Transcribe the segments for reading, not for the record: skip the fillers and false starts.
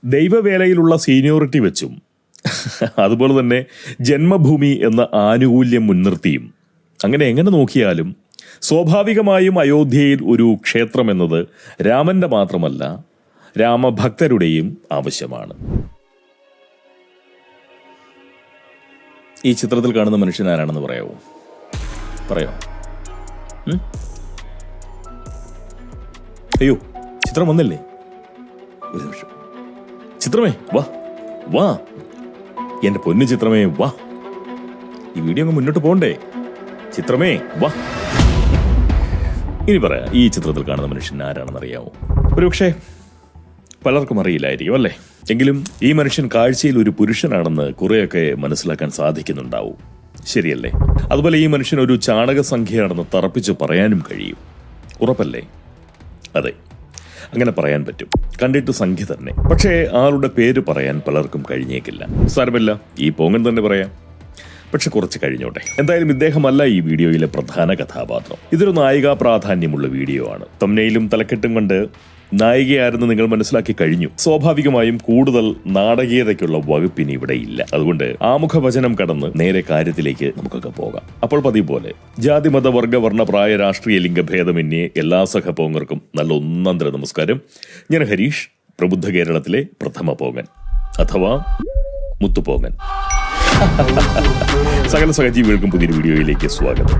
ദൈവവേലയിലുള്ള seniority വെച്ചും അതുപോലെ തന്നെ ജന്മഭൂമി എന്ന ആനുകൂല്യം മുൻനിർത്തിയും എങ്ങനെ നോക്കിയാലും സ്വാഭാവികമായും അയോധ്യയിൽ ഒരു ക്ഷേത്രം എന്നത് രാമന്റെ മാത്രമല്ല രാമഭക്തരുടെയും ആവശ്യമാണ്. ഈ ചിത്രത്തിൽ കാണുന്ന മനുഷ്യൻ ആരാണെന്ന് പറയാമോ? അയ്യോ, ചിത്രം വന്നില്ലേ? ഒരു നിമിഷം. ചിത്രമേ വാ എന്റെ പൊന്നു ചിത്രമേ വാ. ഈ വീഡിയോ അങ്ങ് മുന്നോട്ട് പോണ്ടേ? ചിത്രമേ വാ. ഇനി പറയാം, ഈ ചിത്രത്തിൽ കാണുന്ന മനുഷ്യൻ ആരാണെന്ന് അറിയാമോ? ഒരുപക്ഷെ പലർക്കും അറിയില്ലായിരിക്കും അല്ലേ? എങ്കിലും ഈ മനുഷ്യൻ കാഴ്ചയിൽ ഒരു പുരുഷനാണെന്ന് കുറെയൊക്കെ മനസ്സിലാക്കാൻ സാധിക്കുന്നുണ്ടാവും. ശരിയല്ലേ? അതുപോലെ ഈ മനുഷ്യൻ ഒരു ചാണകസംഖ്യയാണെന്ന് തറപ്പിച്ച് പറയാനും കഴിയും. ഉറപ്പല്ലേ? അതെ, അങ്ങനെ പറയാൻ പറ്റും. കണ്ടിട്ട് സംഖ്യ തന്നെ. പക്ഷേ ആളുടെ പേര് പറയാൻ പലർക്കും കഴിഞ്ഞേക്കില്ല. സാരമില്ല, ഈ പോങ്ങൻ തന്നെ പറയാം. പക്ഷെ കുറച്ച് കഴിഞ്ഞോട്ടെ. എന്തായാലും ഇദ്ദേഹമല്ല ഈ വീഡിയോയിലെ പ്രധാന കഥാപാത്രം. ഇതൊരു നായികാ പ്രാധാന്യമുള്ള വീഡിയോ ആണ്. തംബ്നെയിലും തലക്കെട്ടും കണ്ട് നായികയാരെന്ന് നിങ്ങൾ മനസ്സിലാക്കി കഴിഞ്ഞു. സ്വാഭാവികമായും കൂടുതൽ നാടകീയതയ്ക്കുള്ള വകുപ്പിന് ഇവിടെ ഇല്ല. അതുകൊണ്ട് ആമുഖവചനം കടന്ന് നേരെ കാര്യത്തിലേക്ക് നമുക്കൊക്കെ പോകാം. അപ്പോൾ പതിവ് പോലെ ജാതി മത വർഗ വർണ്ണ പ്രായ രാഷ്ട്രീയ ലിംഗഭേദമന്യേ എല്ലാ സഹപോങ്ങർക്കും നല്ല ഒന്നാന്തര നമസ്കാരം. ഞാൻ ഹരീഷ്, പ്രബുദ്ധ കേരളത്തിലെ പ്രഥമ പോങ്ങൻ അഥവാ മുത്തുപോങ്ങൻ. സകല സഹജീവികൾക്കും പുതിയൊരു വീഡിയോയിലേക്ക് സ്വാഗതം.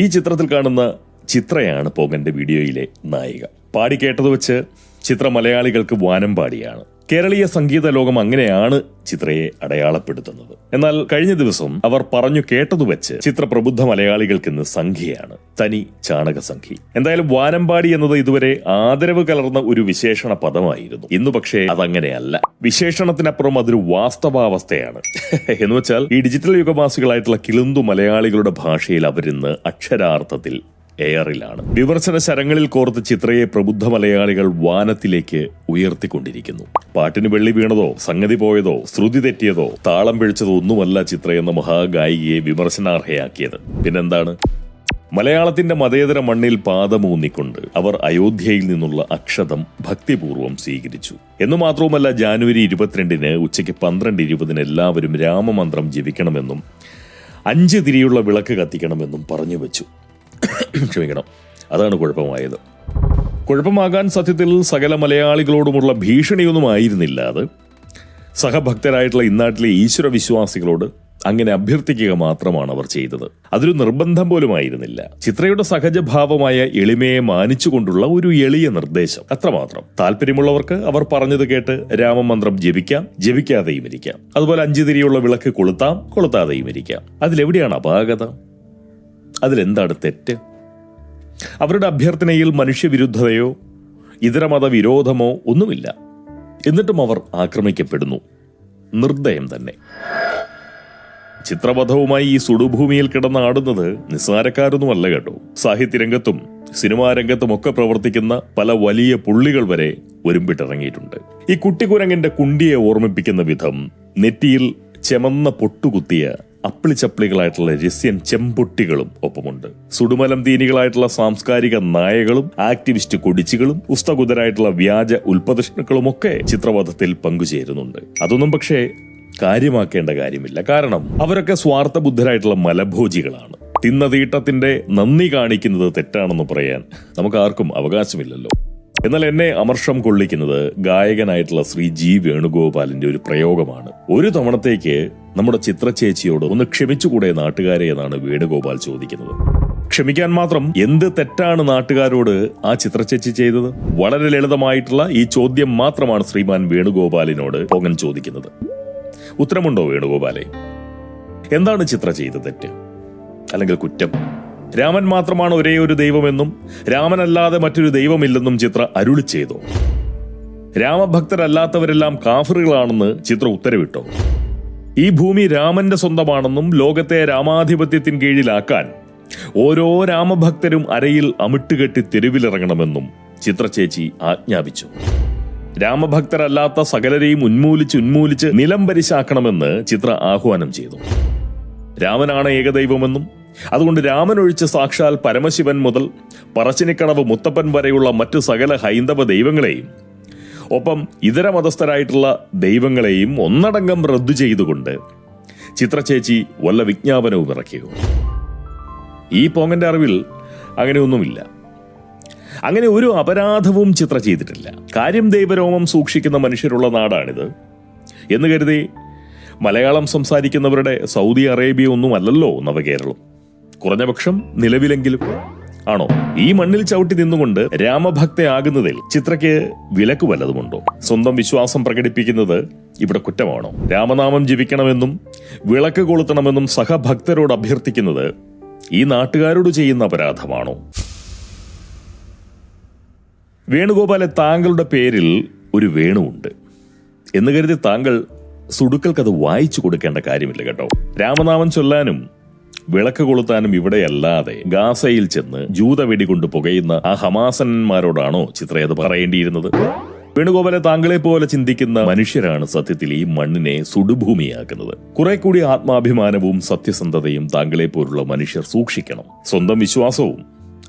ഈ ചിത്രത്തിൽ കാണുന്ന ചിത്രയാണ് പോങ്ങന്റെ വീഡിയോയിലെ നായിക. പാടിക്കേട്ടത് വെച്ച് ചിത്ര മലയാളികൾക്ക് വാനമ്പാടിയാണ്. കേരളീയ സംഗീത ലോകം അങ്ങനെയാണ് ചിത്രയെ അടയാളപ്പെടുത്തുന്നത്. എന്നാൽ കഴിഞ്ഞ ദിവസം അവർ പറഞ്ഞു കേട്ടതു വെച്ച് ചിത്ര പ്രബുദ്ധ മലയാളികൾക്കിന്ന് സംഖ്യയാണ്, തനി ചാണകസംഖ്യ. എന്തായാലും വാനമ്പാടി എന്നത് ഇതുവരെ ആദരവ് കലർന്ന ഒരു വിശേഷണ പദമായിരുന്നു. ഇന്ന് പക്ഷേ അതങ്ങനെയല്ല. വിശേഷണത്തിനപ്പുറം അതൊരു വാസ്തവാവസ്ഥയാണ്. എന്ന് വെച്ചാൽ ഈ ഡിജിറ്റൽ യുഗവാസികളായിട്ടുള്ള കിളുന്തു മലയാളികളുടെ ഭാഷയിൽ അവരിന്ന് അക്ഷരാർത്ഥത്തിൽ എയറിലാണ്. വിമർശന ശരങ്ങളിൽ കോർത്ത് ചിത്രയെ പ്രബുദ്ധ മലയാളികൾ വാനത്തിലേക്ക് ഉയർത്തിക്കൊണ്ടിരിക്കുന്നു. പാട്ടിന് വെള്ളി വീണതോ, സംഗതി പോയതോ, ശ്രുതി തെറ്റിയതോ, താളം പിഴച്ചതോ ഒന്നുമല്ല ചിത്ര എന്ന മഹാഗായികയെ വിമർശനാർഹയാക്കിയത്. പിന്നെന്താണ്? മലയാളത്തിന്റെ മതേതര മണ്ണിൽ പാദമൂന്നിക്കൊണ്ട് അവർ അയോധ്യയിൽ നിന്നുള്ള അക്ഷതം ഭക്തിപൂർവ്വം സ്വീകരിച്ചു. എന്നു മാത്രവുമല്ല, ജാനുവരി 22 ഉച്ചയ്ക്ക് 12:20 എല്ലാവരും രാമമന്ത്രം ജപിക്കണമെന്നും 5 തിരിയുള്ള വിളക്ക് കത്തിക്കണമെന്നും പറഞ്ഞു വെച്ചു. ക്ഷമിക്കണം, അതാണ് കുഴപ്പമായത്. കുഴപ്പമാകാൻ സത്യത്തിൽ സകല മലയാളികളോടുമുള്ള ഭീഷണിയൊന്നും ആയിരുന്നില്ല. അത് സഹഭക്തരായിട്ടുള്ള ഇന്നാട്ടിലെ ഈശ്വര വിശ്വാസികളോട് അങ്ങനെ അഭ്യർത്ഥിക്കുക മാത്രമാണ് അവർ ചെയ്തത്. അതൊരു നിർബന്ധം പോലും ആയിരുന്നില്ല. ചിത്രയുടെ സഹജഭാവമായ എളിമയെ മാനിച്ചുകൊണ്ടുള്ള ഒരു എളിയ നിർദ്ദേശം, അത്രമാത്രം. താല്പര്യമുള്ളവർക്ക് അവർ പറഞ്ഞത് കേട്ട് രാമമന്ത്രം ജപിക്കാം, ജപിക്കാതെയും ഇരിക്കാം. അതുപോലെ 5 തിരിയുള്ള വിളക്ക് കൊളുത്താം, കൊളുത്താതെയും ഇരിക്കാം. അതിലെവിടെയാണ് അപാകത? അതിലെന്താണ് തെറ്റ്? അവരുടെ അഭ്യർത്ഥനയിൽ മനുഷ്യവിരുദ്ധതയോ ഇതര മതവിരോധമോ ഒന്നുമില്ല. എന്നിട്ടും അവർ ആക്രമിക്കപ്പെടുന്നു. നിർദ്ദയം തന്നെ. ചിത്രപഥവുമായി ഈ സുടുഭൂമിയിൽ കിടന്നാടുന്നത് നിസ്സാരക്കാരൊന്നുമല്ല കേട്ടോ. സാഹിത്യരംഗത്തും സിനിമാ രംഗത്തും ഒക്കെ പ്രവർത്തിക്കുന്ന പല വലിയ പുള്ളികൾ വരെ ഒരുമ്പിട്ടിറങ്ങിയിട്ടുണ്ട്. ഈ കുട്ടിക്കുരങ്ങിന്റെ കുണ്ടിയെ ഓർമ്മിപ്പിക്കുന്ന വിധം നെറ്റിയിൽ ചെമന്ന പൊട്ടുകുത്തിയ അപ്പിളിച്ചപ്പിളികളായിട്ടുള്ള രസ്യൻ ചെമ്പൊട്ടികളും ഒപ്പമുണ്ട്. സുടുമലം തീനികളായിട്ടുള്ള സാംസ്കാരിക നായകളും ആക്ടിവിസ്റ്റ് കൊടിച്ചുകളും ഉസ്തകുതരായിട്ടുള്ള വ്യാജ ഉൽപ്പതിഷ്ണുക്കളും ഒക്കെ ചിത്രപഥത്തിൽ പങ്കുചേരുന്നുണ്ട്. അതൊന്നും പക്ഷേ കാര്യമാക്കേണ്ട കാര്യമില്ല. കാരണം അവരൊക്കെ സ്വാർത്ഥബുദ്ധരായിട്ടുള്ള മലഭോജികളാണ്. തിന്ന തീട്ടത്തിന്റെ നന്ദി കാണിക്കുന്നത് തെറ്റാണെന്ന് പറയാൻ നമുക്ക് ആർക്കും അവകാശമില്ലല്ലോ. എന്നാൽ എന്നെ അമർഷം കൊള്ളിക്കുന്നത് ഗായകനായിട്ടുള്ള ശ്രീ ജി വേണുഗോപാലിന്റെ ഒരു പ്രയോഗമാണ്. ഒരു തവണത്തേക്ക് നമ്മുടെ ചിത്ര ചേച്ചിയോട് ഒന്ന് ക്ഷമിച്ചുകൂടെ നാട്ടുകാരെ എന്നാണ് വേണുഗോപാൽ ചോദിക്കുന്നത്. ക്ഷമിക്കാൻ മാത്രം എന്ത് തെറ്റാണ് നാട്ടുകാരോട് ആ ചിത്ര ചേച്ചി ചെയ്തത്? വളരെ ലളിതമായിട്ടുള്ള ഈ ചോദ്യം മാത്രമാണ് ശ്രീമാൻ വേണുഗോപാലിനോട് പോങ്ങൻ ചോദിക്കുന്നത്. ഉത്തരമുണ്ടോ വേണുഗോപാലെ? എന്താണ് ചിത്ര ചെയ്ത തെറ്റ് അല്ലെങ്കിൽ കുറ്റം? രാമൻ മാത്രമാണ് ഒരേ ഒരു ദൈവമെന്നും രാമനല്ലാതെ മറ്റൊരു ദൈവമില്ലെന്നും ചിത്ര അരുളി ചെയ്തോ? രാമഭക്തരല്ലാത്തവരെല്ലാം കാഫിറുകളാണെന്ന് ചിത്ര ഉത്തരവിട്ടോ? ഈ ഭൂമി രാമന്റെ സ്വന്തമാണെന്നും ലോകത്തെ രാമാധിപത്യത്തിൻ കീഴിലാക്കാൻ ഓരോ രാമഭക്തരും അരയിൽ അമിട്ടുകെട്ടി തെരുവിലിറങ്ങണമെന്നും ചിത്ര ചേച്ചി ആജ്ഞാപിച്ചു. രാമഭക്തരല്ലാത്ത സകലരെയും ഉന്മൂലിച്ച് നിലം പരിശാക്കണമെന്ന് ചിത്ര ആഹ്വാനം ചെയ്തു. രാമനാണ് ഏകദൈവമെന്നും അതുകൊണ്ട് രാമനൊഴിച്ച് സാക്ഷാൽ പരമശിവൻ മുതൽ പറശ്ശിനിക്കടവ് മുത്തപ്പൻ വരെയുള്ള മറ്റു സകല ഹൈന്ദവ ദൈവങ്ങളെയും ഒപ്പം ഇതര മതസ്ഥരായിട്ടുള്ള ദൈവങ്ങളെയും ഒന്നടങ്കം റദ്ദു ചെയ്തുകൊണ്ട് ചിത്രചേച്ചി വല്ല വിജ്ഞാപനവും ഇറക്കിയോ? ഈ പോങ്ങന്റെ അറിവിൽ അങ്ങനെയൊന്നുമില്ല. അങ്ങനെ ഒരു അപരാധവും ചിത്ര ചെയ്തിട്ടില്ല. കാര്യം ദൈവരോമം സൂക്ഷിക്കുന്ന മനുഷ്യരുള്ള നാടാണിത് എന്ന് കരുതി മലയാളം സംസാരിക്കുന്നവരുടെ സൗദി അറേബ്യ ഒന്നുമല്ലല്ലോ നവകേരളം. കുറഞ്ഞപക്ഷം നിലവിലെങ്കിലും ആണോ? ഈ മണ്ണിൽ ചവിട്ടി നിന്നുകൊണ്ട് രാമഭക്തയാകുന്നതിൽ ചിത്രയ്ക്ക് വിലക്ക് വല്ലതുമുണ്ടോ? സ്വന്തം വിശ്വാസം പ്രകടിപ്പിക്കുന്നത് ഇവിടെ കുറ്റമാണോ? രാമനാമം ജപിക്കണമെന്നും വിളക്ക് കൊളുത്തണമെന്നും സഹഭക്തരോട് അഭ്യർത്ഥിക്കുന്നത് ഈ നാട്ടുകാരോട് ചെയ്യുന്ന അപരാധമാണോ? വേണുഗോപാലെ, താങ്കളുടെ പേരിൽ ഒരു വേണുണ്ട് എന്ന് കരുതി താങ്കൾ സുടുക്കൾക്കത് വായിച്ചു കൊടുക്കേണ്ട കാര്യമില്ല കേട്ടോ. രാമനാമം ചൊല്ലാനും വിളക്ക് കൊളുത്താനും ഇവിടെയല്ലാതെ ഗാസയിൽ ചെന്ന് ജൂത വെടികൊണ്ട് പുകയുന്ന ആ ഹമാസന്മാരോടാണോ ചിത്രയത് പറയേണ്ടിയിരുന്നത്? വേണുഗോപാലെ, താങ്കളെ പോലെ ചിന്തിക്കുന്ന മനുഷ്യരാണ് സത്യത്തിൽ ഈ മണ്ണിനെ സുടുഭൂമിയാക്കുന്നത്. കുറെ കൂടി ആത്മാഭിമാനവും സത്യസന്ധതയും താങ്കളെ പോലുള്ള മനുഷ്യർ സൂക്ഷിക്കണം. സ്വന്തം വിശ്വാസവും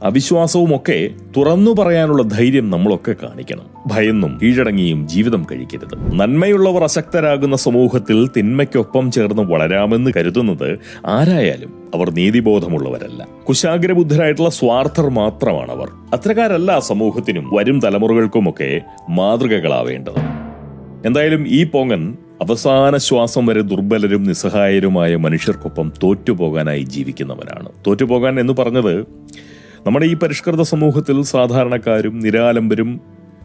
അവിശ്വാസവും ഒക്കെ തുറന്നു പറയാനുള്ള ധൈര്യം നമ്മളൊക്കെ കാണിക്കണം. ഭയന്നും കീഴടങ്ങിയും ജീവിതം കഴിക്കരുത്. നന്മയുള്ളവർ അശക്തരാകുന്ന സമൂഹത്തിൽ തിന്മയ്ക്കൊപ്പം ചേർന്ന് വളരാമെന്ന് കരുതുന്നത് ആരായാലും അവർ നീതിബോധമുള്ളവരല്ല. കുശാഗ്രബുദ്ധരായിട്ടുള്ള സ്വാർത്ഥർ മാത്രമാണവർ. അത്തരക്കാരല്ല സമൂഹത്തിനും വരും തലമുറകൾക്കുമൊക്കെ മാതൃകകളാവേണ്ടത്. എന്തായാലും ഈ പോങ്ങൻ അവസാന ശ്വാസം വരെ ദുർബലരും നിസ്സഹായരുമായ മനുഷ്യർക്കൊപ്പം തോറ്റുപോകാനായി ജീവിക്കുന്നവനാണ്. തോറ്റുപോകാൻ എന്ന് പറഞ്ഞത് നമ്മുടെ ഈ പരിഷ്കൃത സമൂഹത്തിൽ സാധാരണക്കാരും നിരാലംബരും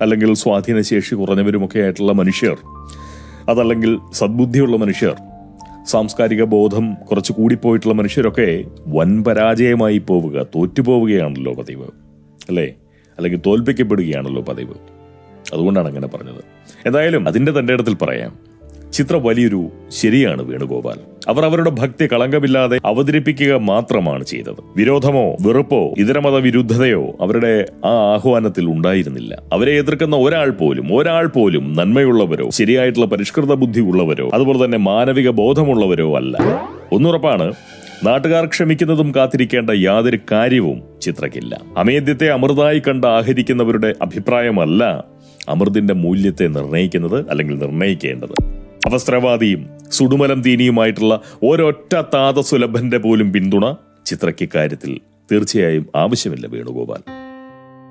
അല്ലെങ്കിൽ സ്വാധീനശേഷി കുറഞ്ഞവരുമൊക്കെ ആയിട്ടുള്ള മനുഷ്യർ, അതല്ലെങ്കിൽ സദ്ബുദ്ധിയുള്ള മനുഷ്യർ, സാംസ്കാരിക ബോധം കുറച്ച് കൂടിപ്പോയിട്ടുള്ള മനുഷ്യരൊക്കെ വൻ പരാജയമായി പോവുക, തോറ്റുപോവുകയാണല്ലോ പതിവ്, അല്ലേ? അല്ലെങ്കിൽ തോൽപ്പിക്കപ്പെടുകയാണല്ലോ പതിവ്. അതുകൊണ്ടാണ് അങ്ങനെ പറഞ്ഞത്. എന്തായാലും അതിന്റെ തന്റെ ഇടത്തിൽ പറയാം, ചിത്ര വലിയൊരു ശരിയാണ് വേണുഗോപാൽ. അവർ അവരുടെ ഭക്തി കളങ്കമില്ലാതെ അവതരിപ്പിക്കുക മാത്രമാണ് ചെയ്തത്. വിരോധമോ വെറുപ്പോ ഇതരമത വിരുദ്ധതയോ അവരുടെ ആ ആഹ്വാനത്തിൽ ഉണ്ടായിരുന്നില്ല. അവരെ എതിർക്കുന്ന ഒരാൾ പോലും നന്മയുള്ളവരോ ശരിയായിട്ടുള്ള പരിഷ്കൃത ബുദ്ധി ഉള്ളവരോ അതുപോലെ തന്നെ മാനവിക ബോധമുള്ളവരോ അല്ല. ഒന്നുറപ്പാണ്, നാട്ടുകാർ ക്ഷമിക്കുന്നതും കാത്തിരിക്കേണ്ട യാതൊരു കാര്യവും ചിത്രയ്ക്കില്ല. അമേദ്യത്തെ അമൃതായി കണ്ട് ആഹരിക്കുന്നവരുടെ അഭിപ്രായമല്ല അമൃതിന്റെ മൂല്യത്തെ നിർണയിക്കുന്നത് അല്ലെങ്കിൽ നിർണയിക്കേണ്ടത്. അവസ്ത്രവാദിയും സുടുമലം തീനിയുമായിട്ടുള്ള ഒരൊറ്റ താതസുലഭന്റെ പോലും പിന്തുണ ചിത്രയ്ക്ക് കാര്യത്തിൽ തീർച്ചയായും ആവശ്യമില്ല വേണുഗോപാൽ.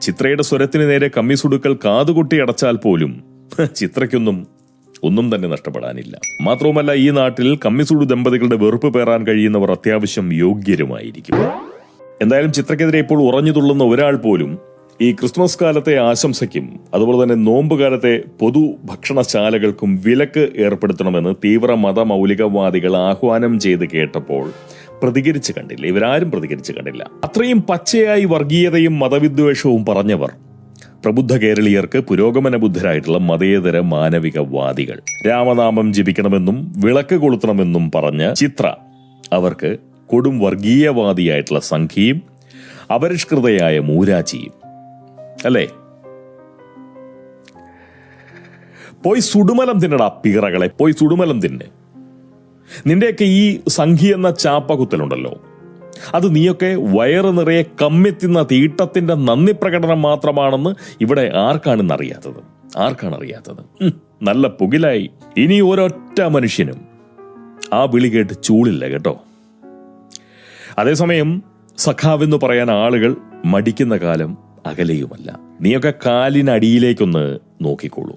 ചിത്രയുടെ സ്വരത്തിന് നേരെ കമ്മിസുടുക്കൾ കാതുകൊട്ടി അടച്ചാൽ പോലും ചിത്രയ്ക്കൊന്നും തന്നെ നഷ്ടപ്പെടാനില്ല. മാത്രവുമല്ല, ഈ നാട്ടിൽ കമ്മിസുടു ദമ്പതികളുടെ വെറുപ്പ് പേറാൻ കഴിയുന്നവർ അത്യാവശ്യം യോഗ്യരുമായിരിക്കും. എന്തായാലും ചിത്രയ്ക്കെതിരെ ഇപ്പോൾ ഉറഞ്ഞു തുള്ളുന്ന ഒരാൾ പോലും ഈ ക്രിസ്മസ് കാലത്തെ ആശംസയ്ക്കും അതുപോലെ തന്നെ നോമ്പ് കാലത്തെ പൊതു ഭക്ഷണശാലകൾക്കും വിലക്ക് ഏർപ്പെടുത്തണമെന്ന് തീവ്ര മതമൗലികവാദികൾ ആഹ്വാനം ചെയ്ത് കേട്ടപ്പോൾ പ്രതികരിച്ചു കണ്ടില്ല. ഇവരാരും പ്രതികരിച്ചു കണ്ടില്ല. അത്രയും പച്ചയായി വർഗീയതയും മതവിദ്വേഷവും പറഞ്ഞവർ പ്രബുദ്ധ കേരളീയർക്ക് പുരോഗമന ബുദ്ധരായിട്ടുള്ള മതേതര മാനവികവാദികൾ. രാമനാമം ജപിക്കണമെന്നും വിളക്ക് കൊളുത്തണമെന്നും പറഞ്ഞ ചിത്ര അവർക്ക് കൊടും വർഗീയവാദിയായിട്ടുള്ള സംഖ്യയും അപരിഷ്കൃതയായ മൂരാച്ചിയും അല്ലേ? പോയി സുടുമലം തിന്നടാ പിറകളെ, പോയി സുടുമലം തിന്നെ. നിന്റെയൊക്കെ ഈ സംഖ്യ എന്ന ചാപ്പകുത്തലുണ്ടല്ലോ, അത് നീയൊക്കെ വയറ് നിറയെ കമ്മെത്തുന്ന തീട്ടത്തിന്റെ നന്ദി പ്രകടനം മാത്രമാണെന്ന് ഇവിടെ ആർക്കാണറിയാത്തത്? നല്ല പുകിലായി. ഇനി ഒരൊറ്റ മനുഷ്യനും ആ വിളി കേട്ട് ചൂളില്ല കേട്ടോ. അതേസമയം സഖാവെന്ന് പറയാൻ ആളുകൾ മടിക്കുന്ന കാലം അകലെയുമല്ല. നീയൊക്കെ കാലിനടിയിലേക്കൊന്ന് നോക്കിക്കോളൂ.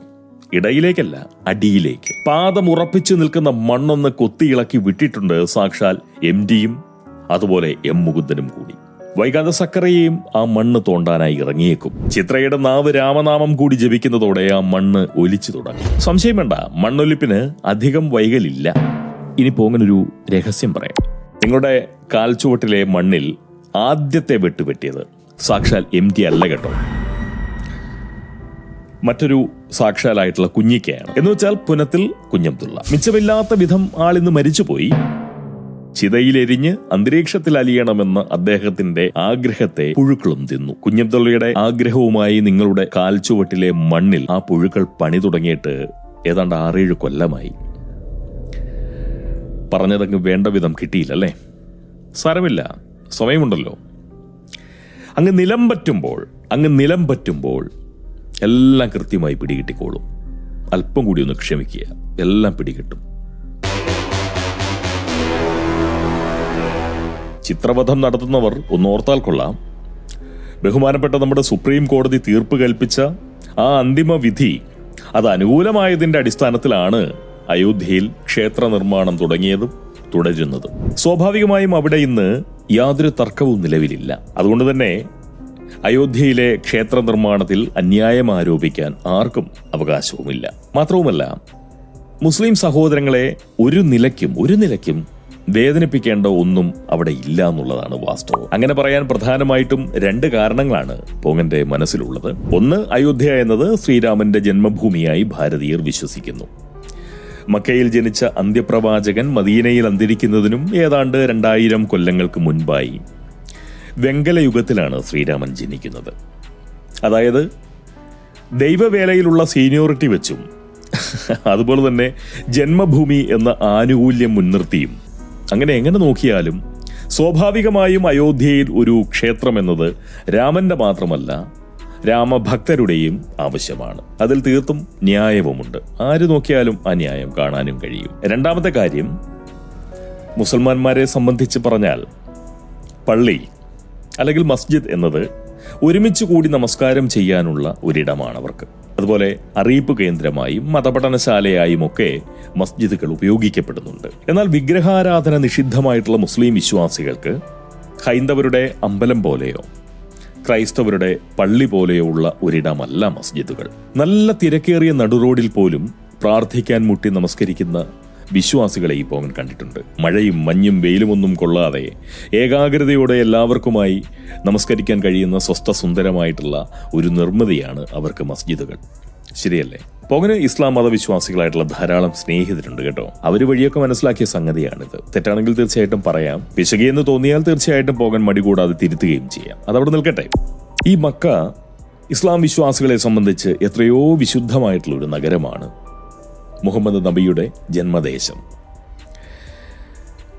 ഇടയിലേക്കല്ല, അടിയിലേക്ക്. പാദം ഉറപ്പിച്ചു നിൽക്കുന്ന മണ്ണൊന്ന് കൊത്തിയിളക്കി വിട്ടിട്ടുണ്ട് സാക്ഷാൽ MDയും അതുപോലെ M മുകുന്ദനും കൂടി. വൈകാതെ സക്കറയെയും ആ മണ്ണ് തോണ്ടാനായി ഇറങ്ങിയേക്കും. ചിത്രയുടെ നാവ് രാമനാമം കൂടി ജപിക്കുന്നതോടെ ആ മണ്ണ് ഒലിച്ചു തുടങ്ങും. സംശയം വേണ്ട, മണ്ണൊലിപ്പിന് അധികം വൈകലില്ല. ഇനി പോങ്ങനൊരു രഹസ്യം പറയാം. നിങ്ങളുടെ കാൽച്ചുവട്ടിലെ മണ്ണിൽ ആദ്യത്തെ വെട്ടുപെട്ടിയത് സാക്ഷാൽ MD അല്ല കേട്ടോ, മറ്റൊരു സാക്ഷാലായിട്ടുള്ള കുഞ്ഞിക്കയാണ്. എന്ന് വെച്ചാൽ പുനത്തിൽ കുഞ്ഞബ്ദുള്ള. മിച്ചമില്ലാത്ത വിധം ആളിന്ന് മരിച്ചുപോയി. ചിതയിലെരിഞ്ഞ് അന്തരീക്ഷത്തിൽ അലിയണമെന്ന അദ്ദേഹത്തിന്റെ ആഗ്രഹത്തെ പുഴുക്കളും തിന്നു. കുഞ്ഞബ്ദുള്ളയുടെ ആഗ്രഹവുമായി നിങ്ങളുടെ കാൽച്ചുവട്ടിലെ മണ്ണിൽ ആ പുഴുക്കൾ പണി തുടങ്ങിയിട്ട് ഏതാണ്ട് 6-7 കൊല്ലമായി. പറഞ്ഞതങ്ങ് വേണ്ട വിധം കിട്ടിയില്ലല്ലേ? സാരമില്ല, സമയമുണ്ടല്ലോ. അങ്ങ് നിലം പറ്റുമ്പോൾ എല്ലാം കൃത്യമായി പിടികിട്ടിക്കോളും. അല്പം കൂടി ഒന്ന് ക്ഷമിക്കുക, എല്ലാം പിടികിട്ടും. ചിത്രവധം നടത്തുന്നവർ ഒന്നോർത്താൽ കൊള്ളാം. ബഹുമാനപ്പെട്ട നമ്മുടെ സുപ്രീം കോടതി തീർപ്പ് കൽപ്പിച്ച ആ അന്തിമ വിധി അത് അനുകൂലമായതിന്റെ അടിസ്ഥാനത്തിലാണ് അയോധ്യയിൽ ക്ഷേത്ര നിർമ്മാണം തുടങ്ങിയതും തുടരുന്നതും. സ്വാഭാവികമായും അവിടെ ഇന്ന് യാതൊരു തർക്കവും നിലവിലില്ല. അതുകൊണ്ട് തന്നെ അയോധ്യയിലെ ക്ഷേത്ര നിർമ്മാണത്തിൽ അന്യായം ആരോപിക്കാൻ ആർക്കും അവകാശവുമില്ല. മാത്രവുമല്ല, മുസ്ലിം സഹോദരങ്ങളെ ഒരു നിലയ്ക്കും വേദനിപ്പിക്കേണ്ട ഒന്നും അവിടെ ഇല്ല എന്നുള്ളതാണ് വാസ്തവം. അങ്ങനെ പറയാൻ പ്രധാനമായിട്ടും 2 കാരണങ്ങളാണ് പോങ്ങന്റെ മനസ്സിലുള്ളത്. ഒന്ന്, അയോധ്യ എന്നത് ശ്രീരാമന്റെ ജന്മഭൂമിയായി ഭാരതീയർ വിശ്വസിക്കുന്നു. മക്കയിൽ ജനിച്ച അന്ത്യപ്രവാചകൻ മദീനയിൽ അന്തരിക്കുന്നതിനും ഏതാണ്ട് 2000 കൊല്ലങ്ങൾക്ക് മുൻപായി വെങ്കലയുഗത്തിലാണ് ശ്രീരാമൻ ജനിക്കുന്നത്. അതായത് ദൈവവേലയിലുള്ള സീനിയോറിറ്റി വെച്ചും അതുപോലെ തന്നെ ജന്മഭൂമി എന്ന ആനുകൂല്യം മുൻനിർത്തിയും എങ്ങനെ നോക്കിയാലും സ്വാഭാവികമായും അയോധ്യയിൽ ഒരു ക്ഷേത്രം എന്നത് രാമന്റെ മാത്രമല്ല രാമഭക്തരുടെയും ആവശ്യമാണ്. അതിൽ തീർത്തും ന്യായവുമുണ്ട്. ആര് നോക്കിയാലും ആ ന്യായം കാണാനും കഴിയും. രണ്ടാമത്തെ കാര്യം, മുസൽമാന്മാരെ സംബന്ധിച്ച് പറഞ്ഞാൽ പള്ളി അല്ലെങ്കിൽ മസ്ജിദ് എന്നത് ഒരുമിച്ച് കൂടി നമസ്കാരം ചെയ്യാനുള്ള ഒരിടമാണ് അവർക്ക്. അതുപോലെ അറിയിപ്പ് കേന്ദ്രമായും മതപഠനശാലയായും ഒക്കെ മസ്ജിദുകൾ ഉപയോഗിക്കപ്പെടുന്നുണ്ട്. എന്നാൽ വിഗ്രഹാരാധന നിഷിദ്ധമായിട്ടുള്ള മുസ്ലിം വിശ്വാസികൾക്ക് ഹൈന്ദവരുടെ അമ്പലം പോലെയോ ക്രൈസ്തവരുടെ പള്ളി പോലെയോ ഉള്ള ഒരിടമല്ല മസ്ജിദുകൾ. നല്ല തിരക്കേറിയ നടുറോഡിൽ പോലും പ്രാർത്ഥിക്കാൻ മുട്ടി നമസ്കരിക്കുന്ന വിശ്വാസികളെ ഈ പോങ്ങൻ കണ്ടിട്ടുണ്ട്. മഴയും മഞ്ഞും വെയിലുമൊന്നും കൊള്ളാതെ ഏകാഗ്രതയോടെ എല്ലാവർക്കുമായി നമസ്കരിക്കാൻ കഴിയുന്ന സ്വസ്ഥ സുന്ദരമായിട്ടുള്ള ഒരു നിർമ്മിതിയാണ് അവർക്ക് മസ്ജിദുകൾ. ശരിയല്ലേ? പോങ്ങന് ഇസ്ലാം മതവിശ്വാസികളായിട്ടുള്ള ധാരാളം സ്നേഹിതരുണ്ട് കേട്ടോ. അവർ വഴിയൊക്കെ മനസ്സിലാക്കിയ സംഗതിയാണിത്. തെറ്റാണെങ്കിൽ തീർച്ചയായിട്ടും പറയാം. പിശകിയെന്ന് തോന്നിയാൽ തീർച്ചയായിട്ടും പോകൻ മടി കൂടാതെ തിരുത്തുകയും ചെയ്യാം. അതവിടെ നിൽക്കട്ടെ. ഈ മക്ക ഇസ്ലാം വിശ്വാസികളെ സംബന്ധിച്ച് എത്രയോ വിശുദ്ധമായിട്ടുള്ള ഒരു നഗരമാണ്. മുഹമ്മദ് നബിയുടെ ജന്മദേശം.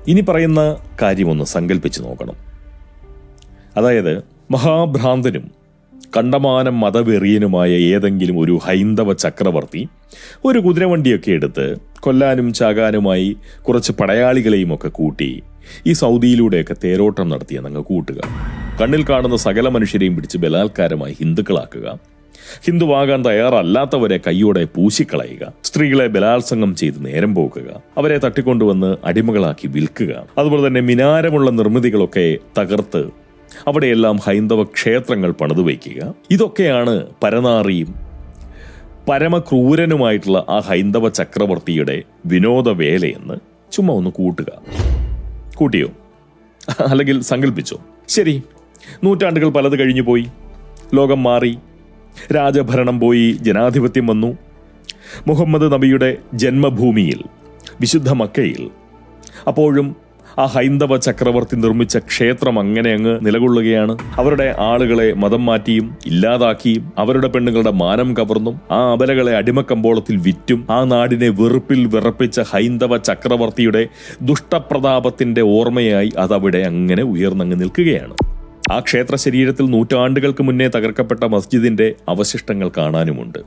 ഇനി പറയുന്ന കാര്യമൊന്ന് സങ്കല്പിച്ചു നോക്കണം. അതായത് മഹാഭ്രാന്തനും കണ്ടമാനം മതവെറിയനുമായ ഏതെങ്കിലും ഒരു ഹൈന്ദവ ചക്രവർത്തി ഒരു കുതിരവണ്ടിയൊക്കെ എടുത്ത് കൊല്ലാനും ചാകാനുമായി കുറച്ച് പടയാളികളെയും ഒക്കെ കൂട്ടി ഈ സൗദിയിലൂടെയൊക്കെ തേരോട്ടം നടത്തിയെന്നങ്ങ് കൂട്ടുക. കണ്ണിൽ കാണുന്ന സകല മനുഷ്യരെയും പിടിച്ച് ബലാത്കാരമായി ഹിന്ദുക്കളാക്കുക. ഹിന്ദുവാകാൻ തയ്യാറല്ലാത്തവരെ കൈയോടെ പൂശിക്കളയുക. സ്ത്രീകളെ ബലാത്സംഗം ചെയ്ത് നേരം പോക്കുക. അവരെ തട്ടിക്കൊണ്ടുവന്ന് അടിമകളാക്കി വിൽക്കുക. അതുപോലെ തന്നെ മിനാരമുള്ള നിർമ്മിതികളൊക്കെ തകർത്ത് അവിടെയെല്ലാം ഹൈന്ദവ ക്ഷേത്രങ്ങൾ പണിതുവയ്ക്കുക. ഇതൊക്കെയാണ് പരനാറിയും പരമക്രൂരനുമായിട്ടുള്ള ആ ഹൈന്ദവ ചക്രവർത്തിയുടെ വിനോദവേലയെന്ന് ചുമ്മാ ഒന്ന് കൂട്ടുക. കൂട്ടിയോ? അല്ലെങ്കിൽ സങ്കല്പിച്ചോ? ശരി, നൂറ്റാണ്ടുകൾ പലത് കഴിഞ്ഞു പോയി, ലോകം മാറി, രാജഭരണം പോയി, ജനാധിപത്യം വന്നു. മുഹമ്മദ് നബിയുടെ ജന്മഭൂമിയിൽ വിശുദ്ധ മക്കയിൽ അപ്പോഴും ആ ഹൈന്ദവ ചക്രവർത്തി നിർമ്മിച്ച ക്ഷേത്രം അങ്ങനെ അങ്ങ് നിലകൊള്ളുകയാണ്. അവരുടെ ആളുകളെ മതം മാറ്റിയും ഇല്ലാതാക്കിയും അവരുടെ പെണ്ണുങ്ങളുടെ മാനം കവർന്നും ആ അബലകളെ അടിമക്കമ്പോളത്തിൽ വിറ്റും ആ നാടിനെ വെറുപ്പിൽ വിറപ്പിച്ച ഹൈന്ദവ ചക്രവർത്തിയുടെ ദുഷ്ടപ്രതാപത്തിന്റെ ഓർമ്മയായി അതവിടെ അങ്ങനെ ഉയർന്നങ്ങ് നിൽക്കുകയാണ്. ആ ക്ഷേത്ര ശരീരത്തിൽ നൂറ്റാണ്ടുകൾക്ക് മുന്നേ തകർക്കപ്പെട്ട മസ്ജിദിന്റെ അവശിഷ്ടങ്ങൾ കാണാനുമുണ്ട്.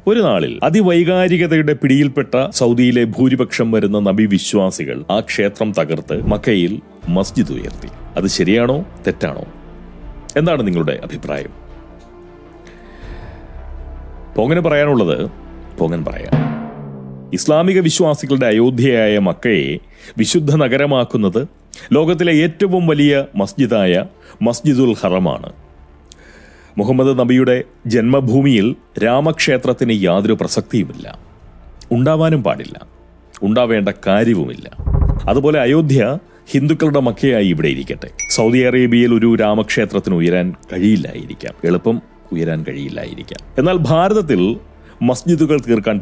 ഒരു നാളിൽ അതിവൈകാരികതയുടെ പിടിയിൽപ്പെട്ട സൗദിയിലെ ഭൂരിപക്ഷം വരുന്ന നബി വിശ്വാസികൾ ആ ക്ഷേത്രം തകർത്ത് മക്കയിൽ മസ്ജിദ് ഉയർത്തി. അത് ശരിയാണോ തെറ്റാണോ? എന്താണ് നിങ്ങളുടെ അഭിപ്രായം? പോങ്ങന് പറയാനുള്ളത് പോങ്ങൻ പറയാം. ഇസ്ലാമിക വിശ്വാസികളുടെ അയോധ്യയായ മക്കയെ വിശുദ്ധ നഗരമാക്കുന്നത് ലോകത്തിലെ ഏറ്റവും വലിയ മസ്ജിദായ മസ്ജിദുൽ ഹറമാണ്. മുഹമ്മദ് നബിയുടെ ജന്മഭൂമിയിൽ രാമക്ഷേത്രത്തിന് യാതൊരു പ്രസക്തിയുമില്ല, ഉണ്ടാവാനും പാടില്ല, ഉണ്ടാവേണ്ട കാര്യവുമില്ല. അതുപോലെ അയോധ്യ ഹിന്ദുക്കളുടെ മക്കയായി ഇവിടെ ഇരിക്കട്ടെ. സൗദി അറേബ്യയിൽ ഒരു രാമക്ഷേത്രത്തിന് ഉയരാൻ കഴിയില്ലായിരിക്കാം, എളുപ്പം ഉയരാൻ കഴിയില്ലായിരിക്കാം. എന്നാൽ ഭാരതത്തിൽ മസ്ജിദുകൾ തീർക്കാൻ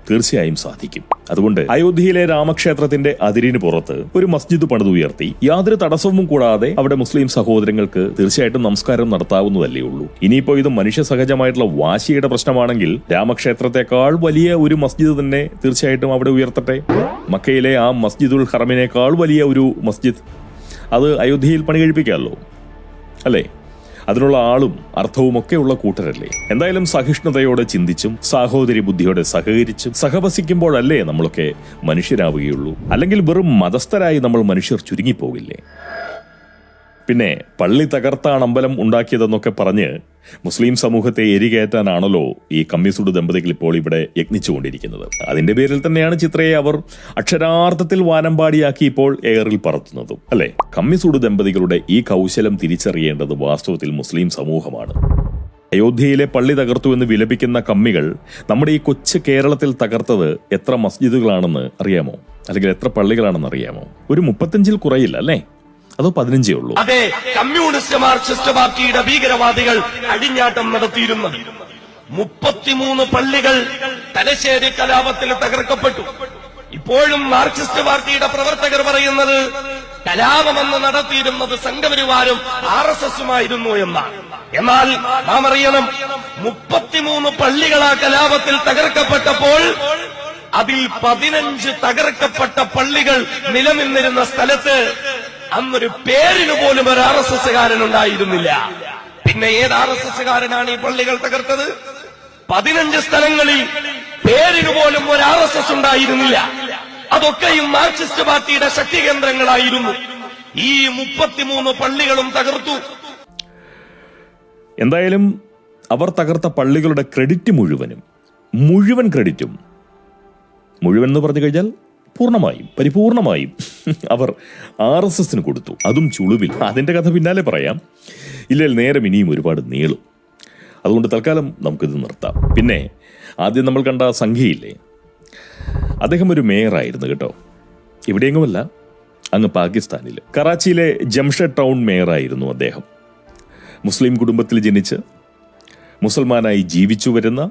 തീർച്ചയായും സാധിക്കും. അതുകൊണ്ട് അയോധ്യയിലെ രാമക്ഷേത്രത്തിന്റെ അതിരിന് പുറത്ത് ഒരു മസ്ജിദ് പണിതുയർത്തി യാതൊരു തടസ്സവും കൂടാതെ അവിടെ മുസ്ലിം സഹോദരങ്ങൾക്ക് തീർച്ചയായിട്ടും നമസ്കാരം നടത്താവുന്നതല്ലേ ഉള്ളൂ. ഇനിയിപ്പോ ഇത് മനുഷ്യ സഹജമായിട്ടുള്ള വാശിയുടെ പ്രശ്നമാണെങ്കിൽ രാമക്ഷേത്രത്തെക്കാൾ വലിയ ഒരു മസ്ജിദ് തന്നെ തീർച്ചയായിട്ടും അവിടെ ഉയർത്തട്ടെ. മക്കയിലെ ആ മസ്ജിദുൽ ഹറമിനേക്കാൾ വലിയ ഒരു മസ്ജിദ് അത് അയോധ്യയിൽ പണി കഴിപ്പിക്കാമല്ലോ, അല്ലേ? അതിനുള്ള ആളും അർത്ഥവും ഒക്കെ ഉള്ള കൂട്ടരല്ലേ? എന്തായാലും സഹിഷ്ണുതയോടെ ചിന്തിച്ചും സാഹോദര്യ ബുദ്ധിയോടെ സഹകരിച്ചും സഹവസിക്കുമ്പോഴല്ലേ നമ്മളൊക്കെ മനുഷ്യരാവുകയുള്ളൂ. അല്ലെങ്കിൽ വെറും മതസ്ഥരായി നമ്മൾ മനുഷ്യർ ചുരുങ്ങിപ്പോകില്ലേ? പിന്നെ പള്ളി തകർത്താണ് അമ്പലം ഉണ്ടാക്കിയതെന്നൊക്കെ പറഞ്ഞ് മുസ്ലിം സമൂഹത്തെ എരികയറ്റാനാണല്ലോ ഈ കമ്മിസുഡ് ദമ്പതികൾ ഇപ്പോൾ ഇവിടെ യത്നിച്ചുകൊണ്ടിരിക്കുന്നത്. അതിന്റെ പേരിൽ തന്നെയാണ് ചിത്രയെ അവർ അക്ഷരാർത്ഥത്തിൽ വാനമ്പാടിയാക്കി ഇപ്പോൾ എയറിൽ പറത്തുന്നതും, അല്ലെ? കമ്മിസുഡ് ദമ്പതികളുടെ ഈ കൗശലം തിരിച്ചറിയേണ്ടത് വാസ്തവത്തിൽ മുസ്ലിം സമൂഹമാണ്. അയോധ്യയിലെ പള്ളി തകർത്തു എന്ന് വിലപിക്കുന്ന കമ്മികൾ നമ്മുടെ ഈ കൊച്ചു കേരളത്തിൽ തകർത്തത് എത്ര മസ്ജിദുകളാണെന്ന് അറിയാമോ? അല്ലെങ്കിൽ എത്ര പള്ളികളാണെന്ന് അറിയാമോ? ഒരു 35-ൽ കുറയില്ല, അല്ലേ? അതോ 15 ഉള്ളൂ? അതെ, കമ്മ്യൂണിസ്റ്റ് മാർക്സിസ്റ്റ് പാർട്ടിയുടെ ഭീകരവാദികൾ അടിഞ്ഞാട്ടം നടത്തിയിരുന്നത് 33 പള്ളികൾ തലശ്ശേരി കലാപത്തിൽ തകർക്കപ്പെട്ടു. ഇപ്പോഴും മാർക്സിസ്റ്റ് പാർട്ടിയുടെ പ്രവർത്തകർ പറയുന്നത് കലാപമെന്ന് നടത്തിയിരുന്നത് സംഘപരിവാരും RSSുമായിരുന്നു എന്നാണ്. എന്നാൽ നാം അറിയണം, 33 പള്ളികൾ ആ കലാപത്തിൽ തകർക്കപ്പെട്ടപ്പോൾ അതിൽ 15 തകർക്കപ്പെട്ട പള്ളികൾ നിലനിന്നിരുന്ന സ്ഥലത്ത് അന്നൊരു പേരിന് പോലും ഒരു RSSകാരൻ ഉണ്ടായിരുന്നില്ല. പിന്നെ ഏത് RSSകാരനാണ് ഈ പള്ളികൾ തകർത്തത്? 15 സ്ഥലങ്ങളിൽ പേരിന് പോലും ഒരു RSS ഉണ്ടായിരുന്നില്ല. അതൊക്കെയും മാർക്സിസ്റ്റ് പാർട്ടിയുടെ ശക്തി കേന്ദ്രങ്ങളായിരുന്നു. ഈ 33 പള്ളികളും തകർത്തു. എന്തായാലും അവർ തകർത്ത പള്ളികളുടെ ക്രെഡിറ്റ് മുഴുവൻ ക്രെഡിറ്റും മുഴുവൻ എന്ന് പറഞ്ഞു കഴിഞ്ഞാൽ പൂർണ്ണമായും പരിപൂർണമായും അവർ RSSന് കൊടുത്തു. അതും ചുളുവിൽ. അതിന്റെ കഥ പിന്നാലെ പറയാം. ഇല്ലെങ്കിൽ നേരം ഇനിയും ഒരുപാട് നീളും. അതുകൊണ്ട് തൽക്കാലം നമുക്കിത് നിർത്താം. പിന്നെ ആദ്യം നമ്മൾ കണ്ട സംഘിയില്ലേ, അദ്ദേഹം ഒരു മേയറായിരുന്നു കേട്ടോ. ഇവിടെയെങ്ങുമല്ല, അങ്ങ് പാകിസ്ഥാനിൽ കറാച്ചിയിലെ ജംഷഡ് ടൗൺ മേയറായിരുന്നു അദ്ദേഹം. മുസ്ലിം കുടുംബത്തിൽ ജനിച്ച് മുസൽമാനായി ജീവിച്ചു വരുന്ന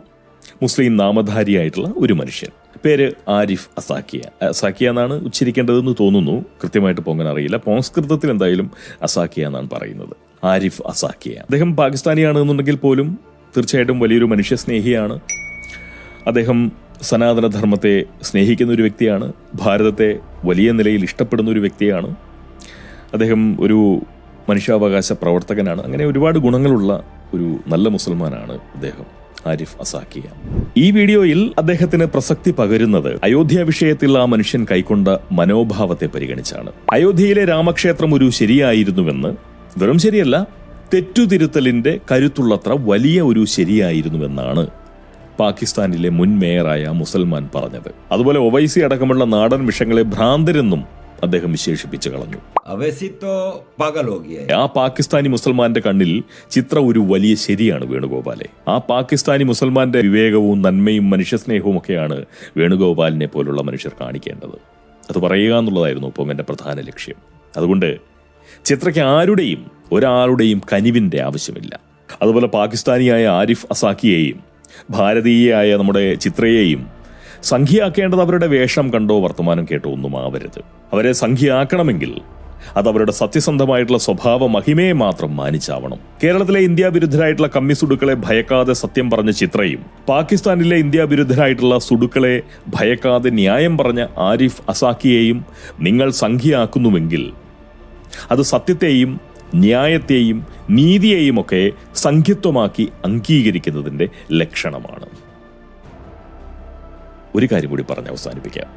മുസ്ലിം നാമധാരിയായിട്ടുള്ള ഒരു മനുഷ്യൻ. പേര് ആരിഫ് അസാക്കിയ എന്നാണ് ഉച്ചരിക്കേണ്ടതെന്ന് തോന്നുന്നു. കൃത്യമായിട്ട് പോകാൻ അറിയില്ല. സംസ്കൃതത്തിൽ എന്തായാലും അസാക്കിയ എന്നാണ് പറയുന്നത്. ആരിഫ് അസാക്കിയ. അദ്ദേഹം പാകിസ്ഥാനിയാണ് എന്നുണ്ടെങ്കിൽ പോലും തീർച്ചയായിട്ടും വലിയൊരു മനുഷ്യസ്നേഹിയാണ്. അദ്ദേഹം സനാതനധർമ്മത്തെ സ്നേഹിക്കുന്ന ഒരു വ്യക്തിയാണ്. ഭാരതത്തെ വലിയ നിലയിൽ ഇഷ്ടപ്പെടുന്ന ഒരു വ്യക്തിയാണ്. അദ്ദേഹം ഒരു മനുഷ്യാവകാശ പ്രവർത്തകനാണ്. അങ്ങനെ ഒരുപാട് ഗുണങ്ങളുള്ള ഒരു നല്ല മുസൽമാനാണ് അദ്ദേഹം, ആരിഫ് അസാക്കിയ. ഈ വീഡിയോയിൽ അദ്ദേഹത്തിന് പ്രസക്തി പകരുന്നത് അയോധ്യ വിഷയത്തിൽ ആ മനുഷ്യൻ കൈക്കൊണ്ട മനോഭാവത്തെ പരിഗണിച്ചാണ്. അയോധ്യയിലെ രാമക്ഷേത്രം ഒരു ശരിയായിരുന്നുവെന്ന്, വെറും ശരിയല്ല, തെറ്റുതിരുത്തലിന്റെ കരുത്തുള്ളത്ര വലിയ ഒരു ശരിയായിരുന്നുവെന്നാണ് പാകിസ്ഥാനിലെ മുൻ മേയറായ മുസൽമാൻ പറഞ്ഞത്. അതുപോലെ ഒവൈസി അടക്കമുള്ള നാടൻ വിഷയങ്ങളെ ഭ്രാന്തരെന്നും അദ്ദേഹം വിശേഷിപ്പിച്ചു കളഞ്ഞു. ആ പാകിസ്ഥാനി മുസൽമാന്റെ കണ്ണിൽ ചിത്ര ഒരു വലിയ ശരിയാണ് വേണുഗോപാലെ. ആ പാകിസ്ഥാനി മുസൽമാന്റെ വിവേകവും നന്മയും മനുഷ്യസ്നേഹവും ഒക്കെയാണ് വേണുഗോപാലിനെ പോലുള്ള മനുഷ്യർ കാണിക്കേണ്ടത്. അത് പറയുക എന്നുള്ളതായിരുന്നു പൊങ്ങന്റെ പ്രധാന ലക്ഷ്യം. അതുകൊണ്ട് ചിത്രയ്ക്ക് ഒരാളുടെയും കനിവിന്റെ ആവശ്യമില്ല. അതുപോലെ പാകിസ്ഥാനിയായ ആരിഫ് അസാക്കിയെയും ഭാരതീയയായ നമ്മുടെ ചിത്രയെയും സംഖ്യയാക്കേണ്ടത് അവരുടെ വേഷം കണ്ടോ വർത്തമാനം കേട്ടോ ഒന്നും ആവരുത്. അവരെ സംഖ്യയാക്കണമെങ്കിൽ അത് അവരുടെ സത്യസന്ധമായിട്ടുള്ള സ്വഭാവ മഹിമയെ മാത്രം മാനിച്ചാവണം. കേരളത്തിലെ ഇന്ത്യ വിരുദ്ധരായിട്ടുള്ള കമ്മി സുഡുക്കളെ ഭയക്കാതെ സത്യം പറഞ്ഞ ചിത്രയും പാകിസ്ഥാനിലെ ഇന്ത്യ വിരുദ്ധരായിട്ടുള്ള സുഡുക്കളെ ഭയക്കാതെ ന്യായം പറഞ്ഞ ആരിഫ് അസാക്കിയെയും നിങ്ങൾ സംഖ്യയാക്കുന്നുവെങ്കിൽ അത് സത്യത്തെയും ന്യായത്തെയും നീതിയെയും ഒക്കെ സംഖ്യത്വമാക്കി അംഗീകരിക്കുന്നതിന്റെ ലക്ഷണമാണ്. ഒരു കാര്യം കൂടി പറഞ്ഞ് അവസാനിപ്പിക്കാം.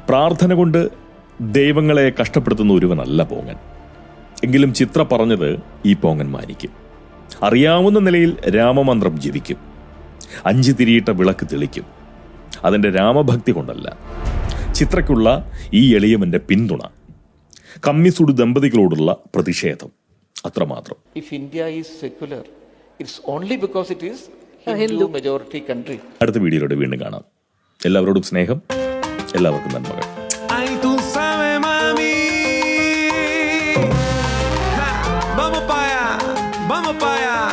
പ്രാർത്ഥന കൊണ്ട് ദൈവങ്ങളെ കഷ്ടപ്പെടുത്തുന്ന ഒരുവനല്ല പോങ്ങൻ. എങ്കിലും ചിത്ര പറഞ്ഞത് ഈ പോങ്ങൻ മാനിക്കും. അറിയാവുന്ന നിലയിൽ രാമമന്ത്രം ജപിക്കും. 5 തിരിയിട്ട വിളക്ക് തെളിക്കും. അതിൻ്റെ രാമഭക്തി കൊണ്ടല്ല, ചിത്രയ്ക്കുള്ള ഈ എളിയമന്റെ പിന്തുണ, കമ്മിസുഡ് ദമ്പതികളോടുള്ള പ്രതിഷേധം, അത്രമാത്രം. If India is secular, it's only because it is Hindu majority country. അടുത്ത വീഡിയോയിലൂടെ വീണ്ടും കാണാം. എല്ലാവരോടും സ്നേഹം, എല്ലാവർക്കും നന്മകൾ. Vamos para allá, vamos para allá.